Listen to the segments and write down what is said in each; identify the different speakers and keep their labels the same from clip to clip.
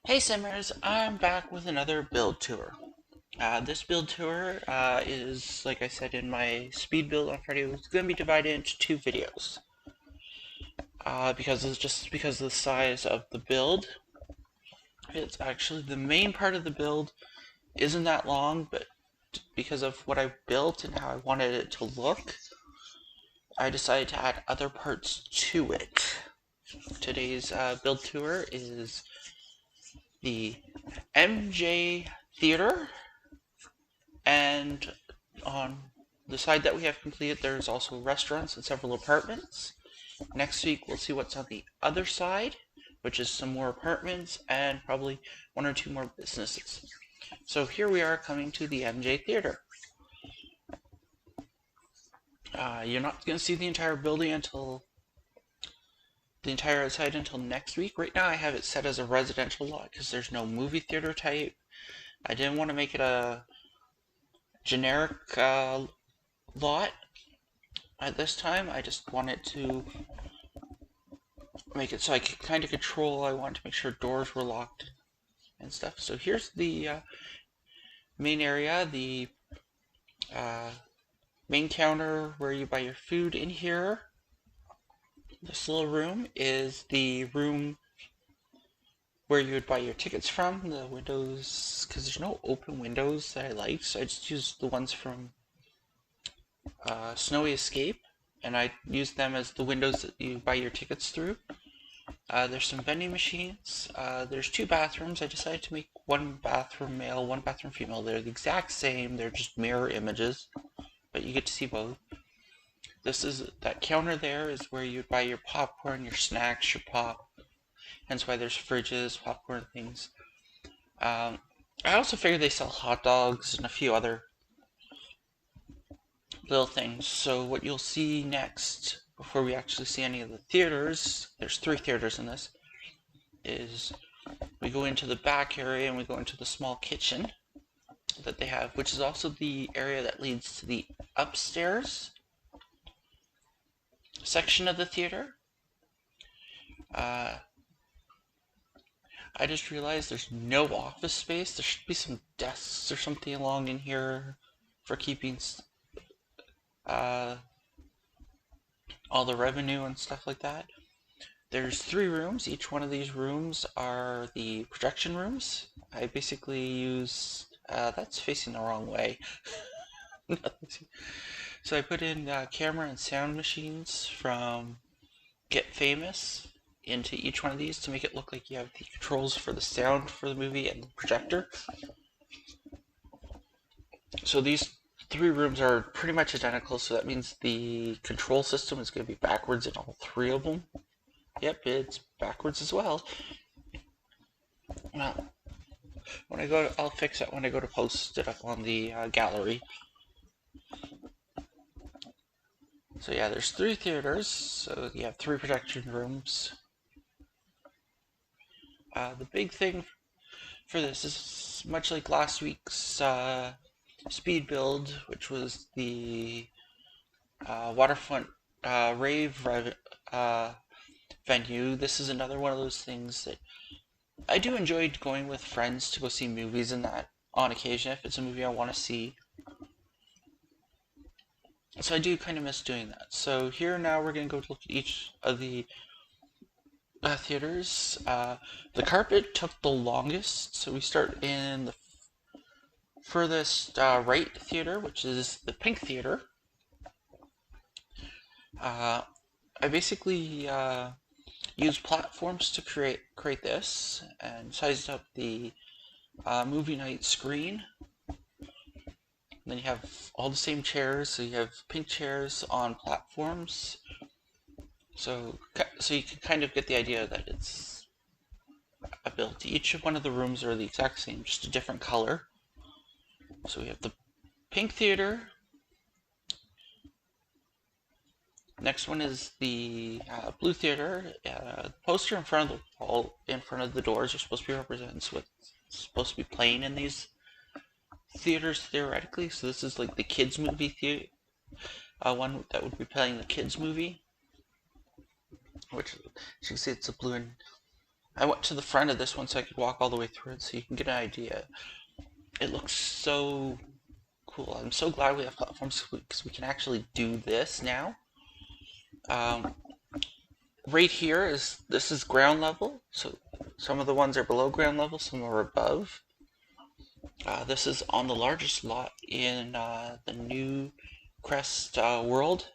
Speaker 1: Hey Simmers, I'm back with another build tour. This build tour is, like I said in my speed build on Friday, it's going to be divided into two videos. Because of the size of the build. It's actually the main part of the build isn't that long, but because of what I built and how I wanted it to look, I decided to add other parts to it. Today's build tour is the MJ Theater. And on the side that we have completed, there's also restaurants and several apartments. Next week, we'll see what's on the other side, which is some more apartments and probably one or two more businesses. So here we are coming to the MJ Theater. You're not going to see the entire building until the entire outside until next week. Right now, I have it set as a residential lot because there's no movie theater type. I didn't want to make it a generic lot at this time. I just wanted to make it so I could kind of control. I wanted to make sure doors were locked and stuff. So here's the main area, the main counter where you buy your food. In here, this little room is the room where you would buy your tickets from. The windows, because there's no open windows that I like, so I just used the ones from Snowy Escape, and I used them as the windows that you buy your tickets through. There's some vending machines. There's two bathrooms. I decided to make one bathroom male, one bathroom female. They're the exact same. They're just mirror images, but you get to see both. That counter there is where you buy your popcorn, your snacks, your pop. Hence why there's fridges, popcorn things. I also figured they sell hot dogs and a few other little things. So what you'll see next, before we actually see any of the theaters, there's 3 theaters in this, is we go into the back area and we go into the small kitchen that they have, which is also the area that leads to the upstairs section of the theater. I just realized there's no office space. There should be some desks or something along in here for keeping all the revenue and stuff like that. There's 3 rooms. Each one of these rooms are the projection rooms. I basically use... that's facing the wrong way. So I put in camera and sound machines from Get Famous into each one of these to make it look like you have the controls for the sound for the movie and the projector. So these 3 rooms are pretty much identical, so that means the control system is going to be backwards in all 3 of them. Yep, it's backwards as well. Well, I'll fix it when I go to post it up on the gallery. So yeah, there's 3 theaters, so you have 3 projection rooms. The big thing for this is much like last week's speed build, which was the waterfront rave venue. This is another one of those things that I do enjoy going with friends to go see movies and that on occasion if it's a movie I want to see. So I do kind of miss doing that. So here now we're going to go look at each of the theaters. The carpet took the longest, so we start in the furthest right theater, which is the Pink Theater. I basically used platforms to create this and sized up the movie night screen. And then you have all the same chairs, so you have pink chairs on platforms. So you can kind of get the idea that it's built. Each one of the rooms are the exact same, just a different color. So we have the Pink Theater. Next one is the Blue Theater. The poster in front of the wall, in front of the doors, are supposed to be representing what's supposed to be playing in these theaters theoretically. So this is like the kids movie theater, one that would be playing the kids movie, which as you can see it's a blue and I went to the front of this one so I could walk all the way through it so you can get an idea. It looks so cool. I'm so glad we have platforms because we can actually do this now. Right here this is ground level, so some of the ones are below ground level, some are above. This is on the largest lot in the new Crest world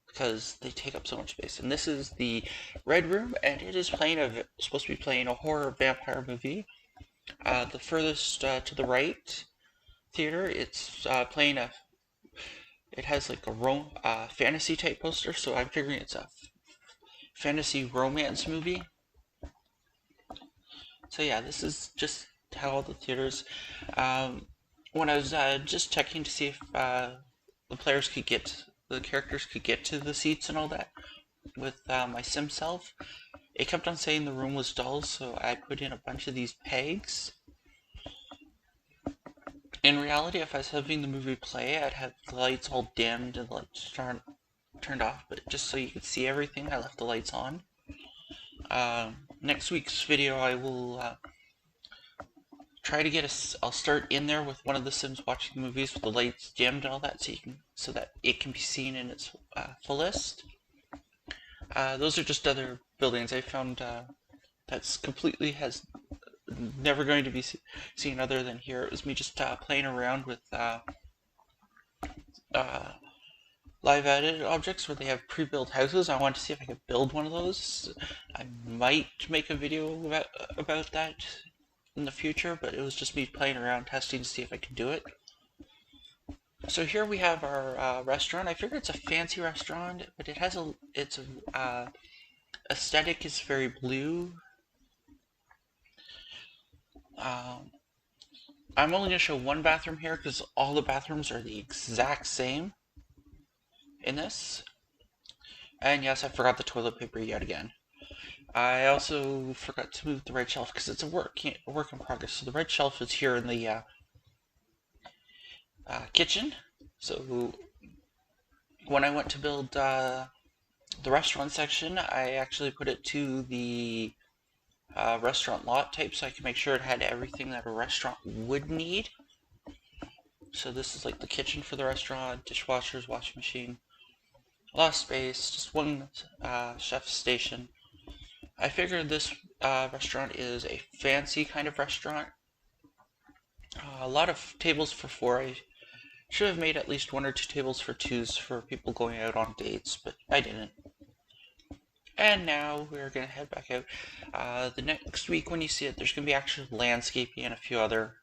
Speaker 1: because they take up so much space. And this is the Red Room, and it is supposed to be playing a horror vampire movie. The furthest to the right theater, it's playing it has like a fantasy type poster, so I'm figuring it's a fantasy romance movie. So yeah, this is just how all the theaters. When I was just checking to see if the characters could get to the seats and all that with my sim self, it kept on saying the room was dull, so I put in a bunch of these pegs. In reality, if I was having the movie play, I'd have the lights all dimmed and the lights turned off, but just so you could see everything, I left the lights on. Next week's video, I will try to I'll start in there with one of the Sims watching the movies with the lights dimmed and all that, so that it can be seen in its fullest. Those are just other buildings I found that's completely never going to be seen other than here. It was me just playing around with live edited objects where they have pre-built houses. I wanted to see if I could build one of those. I might make a video about that in the future, but it was just me playing around testing to see if I could do it. So here we have our restaurant. I figure it's a fancy restaurant, but it has its aesthetic is very blue. I'm only going to show one bathroom here because all the bathrooms are the exact same in this. And yes, I forgot the toilet paper yet again. I also forgot to move the red shelf because it's a work in progress. So the red shelf is here in the kitchen. So when I went to build the restaurant section, I actually put it to the restaurant lot type so I can make sure it had everything that a restaurant would need. So this is like the kitchen for the restaurant, dishwashers, washing machine, a lot of space, just one chef's station. I figured this restaurant is a fancy kind of restaurant. A lot of tables for 4. I should have made at least 1 or 2 tables for 2s for people going out on dates, but I didn't. And now we're going to head back out. The next week when you see it, there's going to be actual landscaping and a few other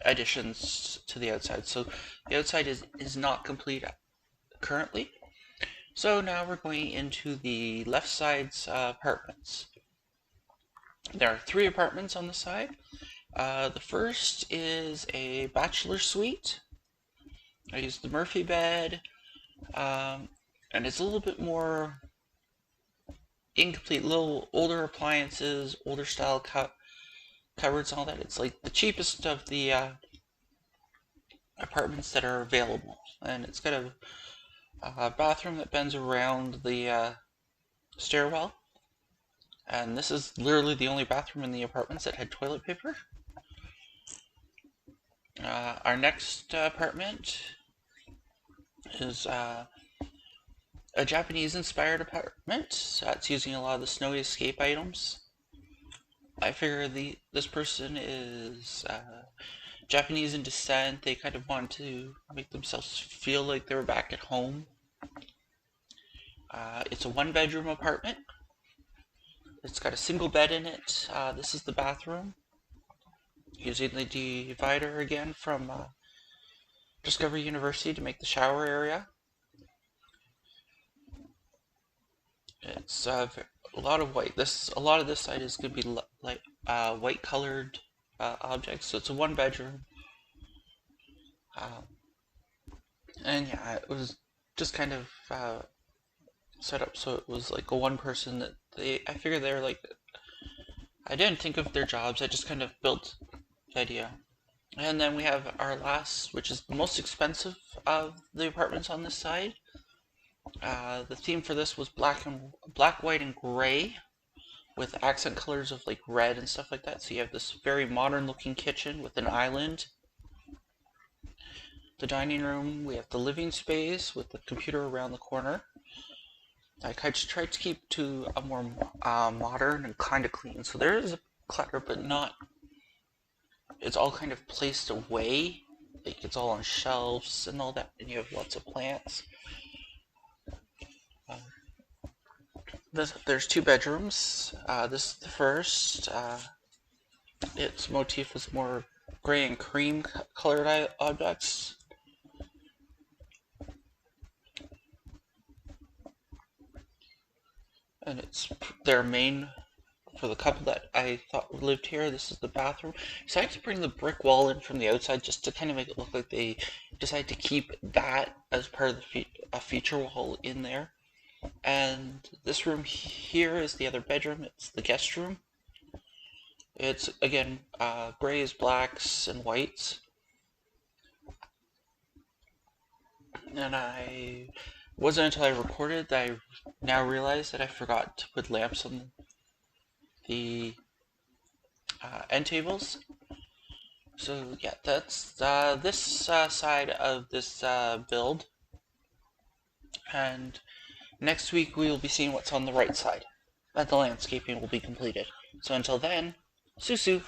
Speaker 1: additions to the outside. So the outside is not complete currently. So now we're going into the left side's apartments. There are 3 apartments on the side. The first is a Bachelor Suite. I used the Murphy bed, and it's a little bit more incomplete, little older appliances, older style cupboards and all that. It's like the cheapest of the apartments that are available, and it's got a bathroom that bends around the stairwell, and this is literally the only bathroom in the apartments that had toilet paper. Our next apartment is a Japanese-inspired apartment. So it's using a lot of the Snowy Escape items. I figure this person is Japanese in descent. They kind of want to make themselves feel like they were back at home. It's a 1-bedroom apartment. It's got a single bed in it. This is the bathroom. Using the divider again from Discovery University to make the shower area. It's a lot of white. A lot of this side is going to be like white colored objects. So it's a 1-bedroom. And yeah, it was just kind of set up so it was like a one person that I figured they were like, I didn't think of their jobs, I just kind of built the idea. And then we have our last, which is the most expensive of the apartments on this side. The theme for this was black, white, and gray. with accent colors of like red and stuff like that. So you have this very modern looking kitchen with an island. The dining room, we have the living space with the computer around the corner. I tried to keep to a more modern and kind of clean. So there is a clutter, but not. It's all kind of placed away. Like it's all on shelves and all that, and you have lots of plants. There's two bedrooms. This is the first. Its motif is more gray and cream colored objects. And it's their main, for the couple that I thought lived here, this is the bathroom. So I had to bring the brick wall in from the outside just to kind of make it look like they decided to keep that as part of a feature wall in there. And this room here is the other bedroom. It's the guest room. It's, again, grays, blacks, and whites. And I wasn't until I recorded that I now realize that I forgot to put lamps on the end tables. So yeah, that's this side of this build. And next week we will be seeing what's on the right side. And the landscaping will be completed. So until then, Susu!